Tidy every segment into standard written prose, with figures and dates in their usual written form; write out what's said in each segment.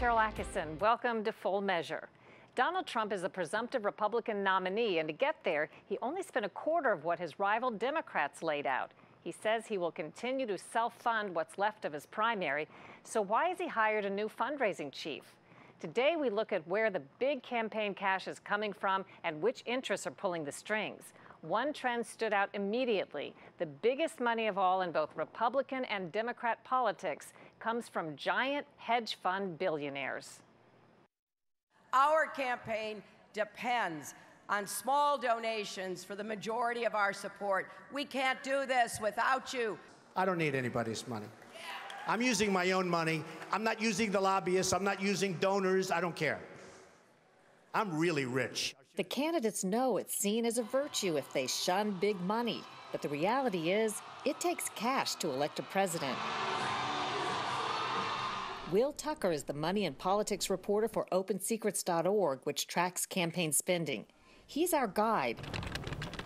Sharyl Attkisson. Welcome to Full Measure. Donald Trump is a presumptive Republican nominee, and to get there, he only spent a quarter of what his rival Democrats laid out. He says he will continue to self-fund what's left of his primary. So why has he hired a new fundraising chief? Today, we look at where the big campaign cash is coming from and which interests are pulling the strings. One trend stood out immediately. The biggest money of all in both Republican and Democrat politics comes from giant hedge fund billionaires. Our campaign depends on small donations for the majority of our support. We can't do this without you. I don't need anybody's money. I'm using my own money. I'm not using the lobbyists. I'm not using donors. I don't care. I'm really rich. The candidates know it's seen as a virtue if they shun big money. But the reality is, it takes cash to elect a president. Will Tucker is the money and politics reporter for OpenSecrets.org, which tracks campaign spending. He's our guide,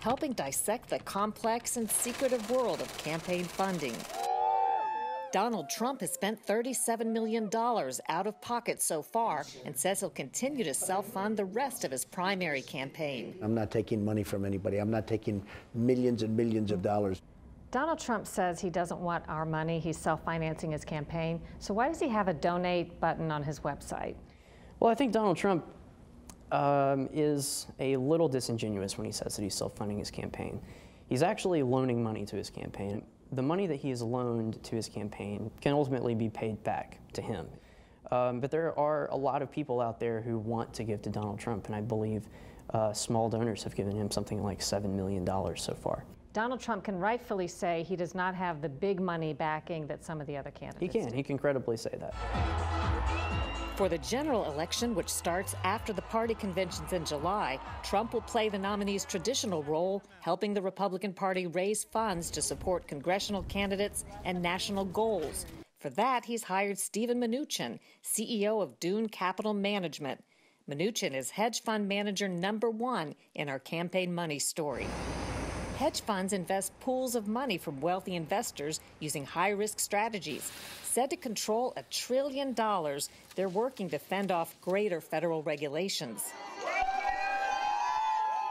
helping dissect the complex and secretive world of campaign funding. Donald Trump has spent $37 million out of pocket so far and says he'll continue to self-fund the rest of his primary campaign. I'm not taking money from anybody. I'm not taking millions and millions of dollars. Donald Trump says he doesn't want our money. He's self-financing his campaign. So why does he have a donate button on his website? Well, I think Donald Trump is a little disingenuous when he says that he's self-funding his campaign. He's actually loaning money to his campaign. The money that he has loaned to his campaign can ultimately be paid back to him. But there are a lot of people out there who want to give to Donald Trump, and I believe small donors have given him something like $7 million so far. Donald Trump can rightfully say he does not have the big money backing that some of the other candidates do. He can credibly say that. For the general election, which starts after the party conventions in July, Trump will play the nominee's traditional role, helping the Republican Party raise funds to support congressional candidates and national goals. For that, he's hired Steven Mnuchin, CEO of Dune Capital Management. Mnuchin is hedge fund manager #1 in our campaign money story. Hedge funds invest pools of money from wealthy investors using high-risk strategies. Said to control $1 trillion, they're working to fend off greater federal regulations.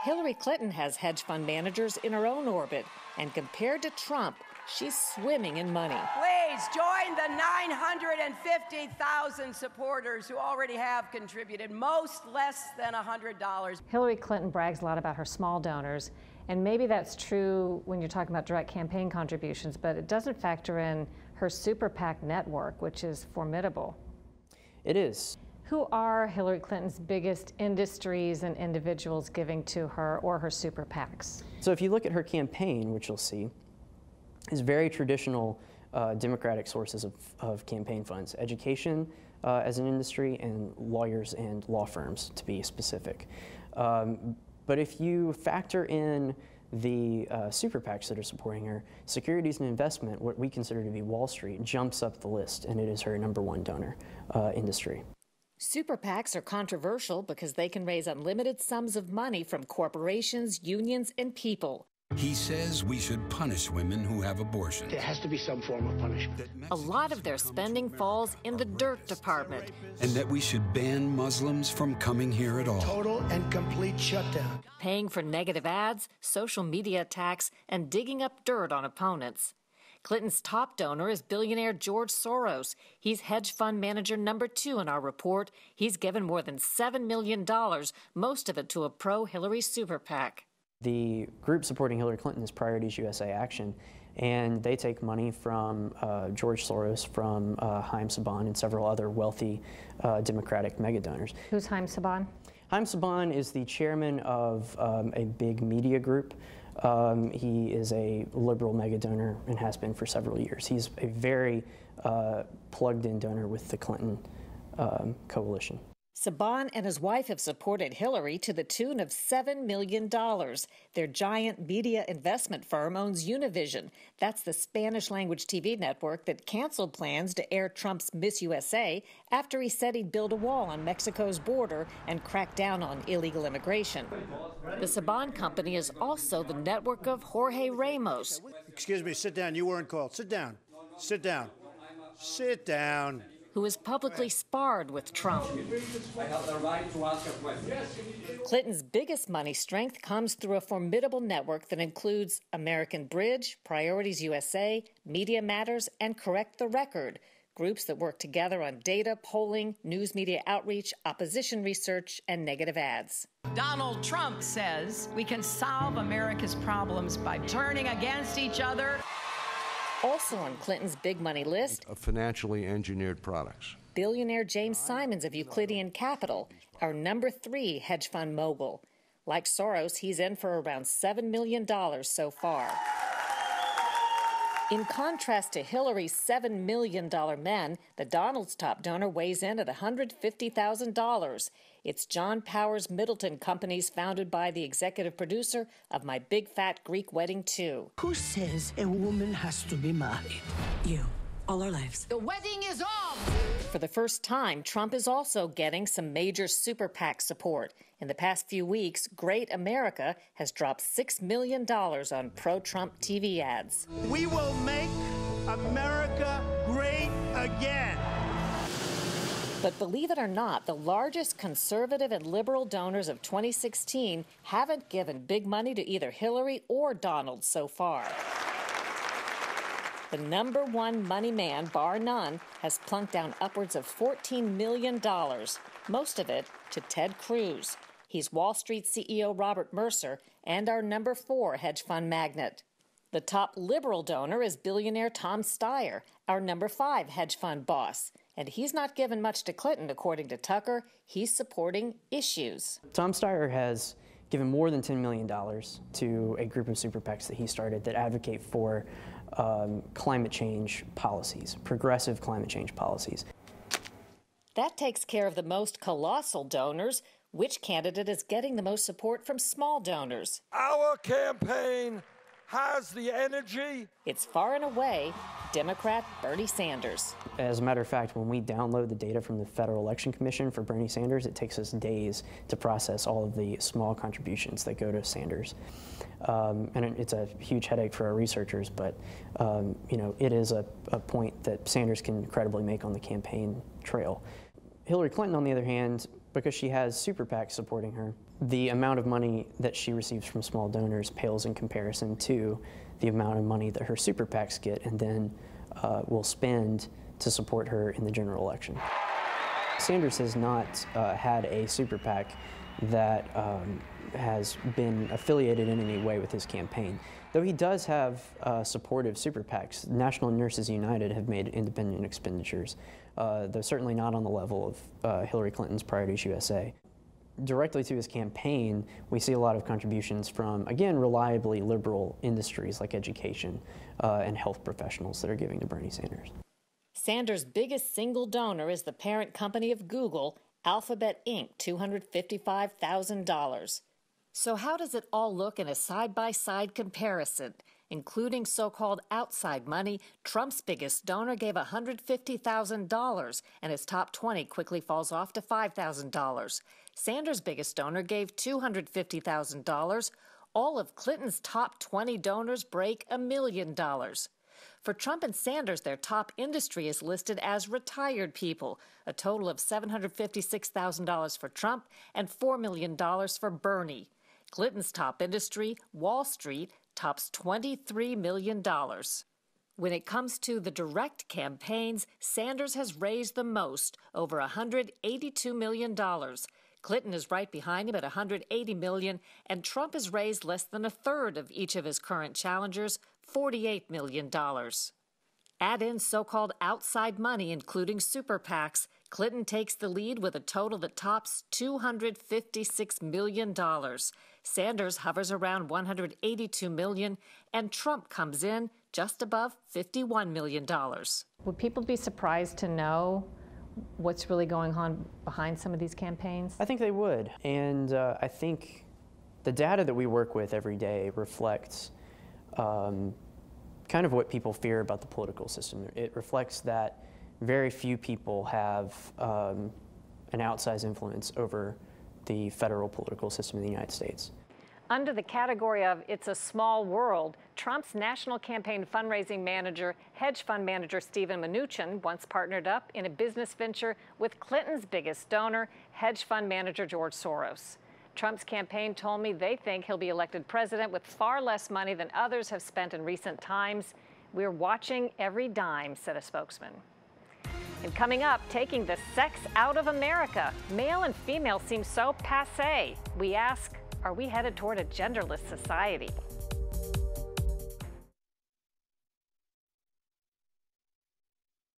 Hillary Clinton has hedge fund managers in her own orbit, and compared to Trump, she's swimming in money. Please join the 950,000 supporters who already have contributed, most less than $100. Hillary Clinton brags a lot about her small donors, and maybe that's true when you're talking about direct campaign contributions, but it doesn't factor in her super PAC network, which is formidable. It is. Who are Hillary Clinton's biggest industries and individuals giving to her or her super PACs? So if you look at her campaign, which you'll see, is very traditional Democratic sources of campaign funds. Education as an industry, and lawyers and law firms, to be specific. But if you factor in the super PACs that are supporting her, securities and investment, what we consider to be Wall Street, jumps up the list, and it is her #1 donor industry. Super PACs are controversial because they can raise unlimited sums of money from corporations, unions, and people. He says we should punish women who have abortions. There has to be some form of punishment. A lot of their spending falls in the dirt department. And that we should ban Muslims from coming here at all. Total and complete shutdown. Paying for negative ads, social media attacks, and digging up dirt on opponents. Clinton's top donor is billionaire George Soros. He's hedge fund manager #2 in our report. He's given more than $7 million, most of it to a pro-Hillary super PAC. The group supporting Hillary Clinton is Priorities USA Action, and they take money from George Soros, from Haim Saban, and several other wealthy Democratic mega donors. Who's Haim Saban? Haim Saban is the chairman of a big media group. He is a liberal mega donor and has been for several years. He's a very plugged-in donor with the Clinton coalition. Saban and his wife have supported Hillary to the tune of $7 million. Their giant media investment firm owns Univision. That's the Spanish-language TV network that canceled plans to air Trump's Miss USA after he said he'd build a wall on Mexico's border and crack down on illegal immigration. The Saban company is also the network of Jorge Ramos. Excuse me, sit down. You weren't called. Sit down. Sit down. Sit down. who has publicly sparred with Trump. Clinton's biggest money strength comes through a formidable network that includes American Bridge, Priorities USA, Media Matters, and Correct the Record, groups that work together on data, polling, news media outreach, opposition research, and negative ads. Donald Trump says we can solve America's problems by turning against each other. Also on Clinton's big money list, of financially engineered products. Billionaire James Simons of Euclidean Capital, our #3 hedge fund mogul. Like Soros, he's in for around $7 million so far. In contrast to Hillary's $7 million men, the Donald's top donor weighs in at $150,000. It's John Powers Middleton Companies, founded by the executive producer of My Big Fat Greek Wedding 2. Who says a woman has to be married? You. All our lives. The wedding is on! For the first time, Trump is also getting some major super PAC support. In the past few weeks, Great America has dropped $6 million on pro-Trump TV ads. We will make America great again. But believe it or not, the largest conservative and liberal donors of 2016 haven't given big money to either Hillary or Donald so far. The #1 money man, bar none, has plunked down upwards of $14 million, most of it to Ted Cruz. He's Wall Street CEO Robert Mercer and our #4 hedge fund magnate. The top liberal donor is billionaire Tom Steyer, our #5 hedge fund boss. And he's not given much to Clinton, according to Tucker. He's supporting issues. Tom Steyer has given more than $10 million to a group of super PACs that he started that advocate for climate change policies, progressive climate change policies. That takes care of the most colossal donors. Which candidate is getting the most support from small donors? Our campaign has the energy. It's far and away Democrat Bernie Sanders. As a matter of fact, when we download the data from the Federal Election Commission for Bernie Sanders, it takes us days to process all of the small contributions that go to Sanders. And it's a huge headache for our researchers, but it is a point that Sanders can credibly make on the campaign trail. Hillary Clinton, on the other hand, because she has super PACs supporting her, the amount of money that she receives from small donors pales in comparison to the amount of money that her super PACs get and then will spend to support her in the general election. Sanders has not had a super PAC that has been affiliated in any way with his campaign. Though he does have supportive super PACs, National Nurses United have made independent expenditures, though certainly not on the level of Hillary Clinton's Priorities USA. Directly to his campaign, we see a lot of contributions from, again, reliably liberal industries like education and health professionals that are giving to Bernie Sanders. Sanders' biggest single donor is the parent company of Google, Alphabet Inc., $255,000. So how does it all look in a side-by-side comparison? Including so-called outside money, Trump's biggest donor gave $150,000, and his top 20 quickly falls off to $5,000. Sanders' biggest donor gave $250,000. All of Clinton's top 20 donors break $1 million. For Trump and Sanders, their top industry is listed as retired people, a total of $756,000 for Trump and $4 million for Bernie. Clinton's top industry, Wall Street, tops $23 million. When it comes to the direct campaigns, Sanders has raised the most, over $182 million. Clinton is right behind him at $180 million, and Trump has raised less than a third of each of his current challengers, $48 million. Add in so-called outside money, including super PACs, Clinton takes the lead with a total that tops $256 million. Sanders hovers around $182 million, and Trump comes in just above $51 million. Would people be surprised to know what's really going on behind some of these campaigns? I think they would, and I think the data that we work with every day reflects kind of what people fear about the political system. It reflects that very few people have an outsized influence over the federal political system in the United States. Under the category of It's a Small World, Trump's national campaign fundraising manager, hedge fund manager Steven Mnuchin, once partnered up in a business venture with Clinton's biggest donor, hedge fund manager George Soros. Trump's campaign told me they think he'll be elected president with far less money than others have spent in recent times. We're watching every dime, said a spokesman. And coming up, taking the sex out of America. Male and female seem so passe. We ask, are we headed toward a genderless society?